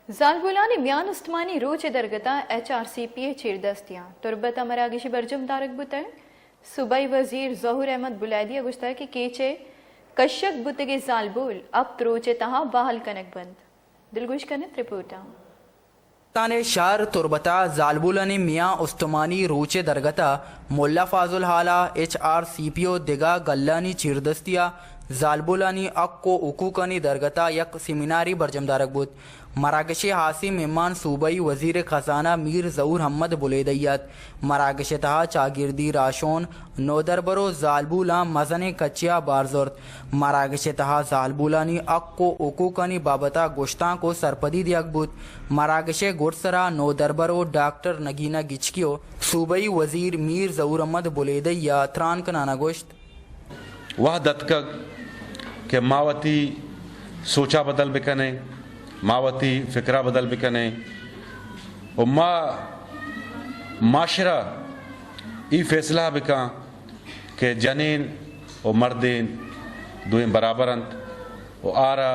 زالبولانی میان استمانی روچ درگتا HRCP چیردستیاں تربت مراگش برجم دارک بوتن صوبائی وزیر ظہور احمد بلادی گشتا کہ کیچے کشک بوتگی زالبول اب تروچے تہا باہل کنک بند دلگوش کنت رپورٹا تانے شہر تربتا زالبولانی میاں استمانی روچے درگتا مولا فاضل حالا HRCPO دگا گلانی چیردستیا زالبولانی اکو حقوقانی درگتا یک سیمیناری برجم دارک بود مراکش حاسی مہمان صوبائی وزیر خزانہ میر ظہور احمد بلیدیت مراکش تہا چاگردی راشون نودربرو زالبولا مزن کچیا بارزورت مراکش تہا زالبولانی اکو حقوقانی بابتا گوشتاں کو سرپدی دیگ بود مراکش گرسرا نودربرو ڈاکٹر نگینہ گچکیو صوبائی وزیر میر ظہور احمد بلیدیا تران کنانا گوشت وحدت کا کہ ماوتی سوچا بدل بکنے ماوتی فکرہ بدل بکنے و معاشرہ ای فیصلہ بکا کہ جنین و مردین دوئیں برابر انت و آرہ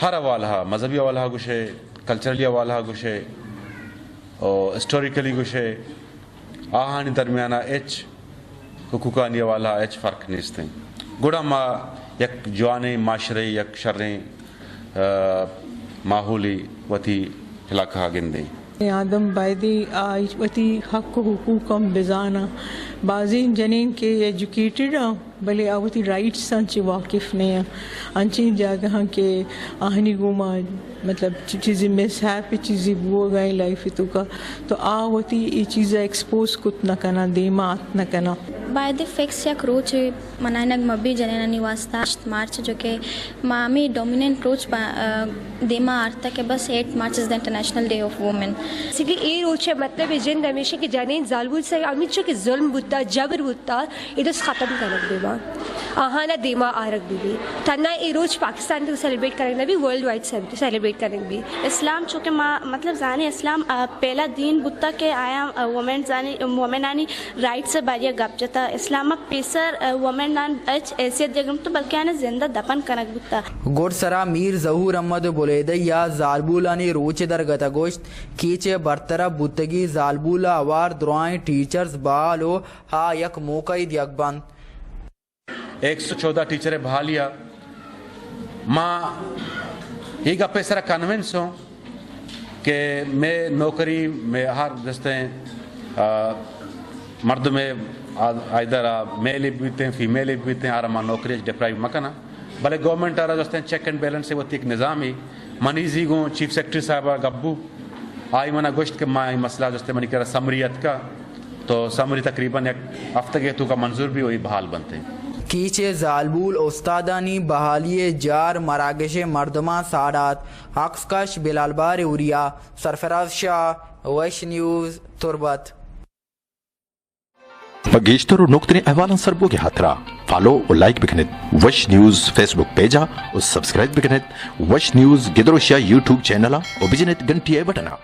ہر حوالہ مذہبی حوالہ گوشے کلچرلی حوالہ گوشے و ہسٹوریکلی گوشے آہانی درمیانہ ایچ حقوقانی حوالہ ایچ فرق نیستیں گوڑا ما یک جوانے معاشرے یک شریں ماحولی وتی علاقہ گندیں آدم بائدی آج وتی حق و حقوقم بزانا بعضین جنین کے ایجوکیٹڈ ہیں بلے آوتی رائٹس سنچ واقف نہیں ہیں انچین جاگہ کے آہنی گوما مطلب چیزیں مسہپ چیزیں بو گئیں لائف تو کا تو آوتی یہ چیزیں ایکسپوز کت نہ کنا دیمات نہ کنا باید فکس یک روچ منائنگ مبی جنینانی واسطہ 8 مارچ جو کہ مامی ڈومیننٹ روچ دیما آرتا کہ بس 8 March is the international day of women سیکھلی ای روچ مطلب جن ہمیشہ کہ جنین زالبول سے امیت چو کہ ظلم بودتا جبر بودتا ادھس ختم کرک دیما آہانا دیما آرک بھی تنہ ای روچ پاکستان تو سیلیبریٹ کرنے بھی ورلڈ وائڈ سیلیبریٹ کرنے بھی اسلام چونکہ مطلب زانی اسلام پہلا دین بودتا کہ آیا وومنانی رائٹ سے باریہ گپ جتا اسلام پیسر وومنان اچ حیثیت جگم تو بلکہ آنے زندہ دپن کنک بودتا گوڑ سرا میر ظہور احمد بلیدیا زالبولانی روچ درگتا گوشت کیچے برطرف بودتگی زالبولا اوار دروائیں ٹیچرز بالو ہا یک موقعی دیگ بند 114 ٹیچریں بہا لیا ماں یہ گپے سرا کنونس ہوں کہ میں نوکری میں ہر دستیں مرد میں ادھر میل بیتے ہیں فیمیل بیتے ہیں آرہ ماں نوکری ڈپرائیو مکنا بلے government Arrah دستیں check and balance سے وہ ایک نظام ہی منیزی گوں چیف سیکرٹری صاحبہ گبو آئی منہ گوشت کہ ماں مسئلہ دستے منی کہہ رہا سمریت کا تو سمری تقریباً ایک ہفتہ کے تو کا منظور بھی وہی بحال بنتے ہیں کیچے زالبول استادانی بحالی جار مراکش مردمہ سادات حقسکش بلالبار اوریا سرفراز شاہ ویش نیوز تربت بگیشتر و نقطنی احوالان سربوگی حترا فالو و لائک بکنید وش نیوز فیس بک پیجا و سبسکرائب بکنید وش نیوز گدروشیا یوٹیوب چینلا و بجنید گنٹی بٹنا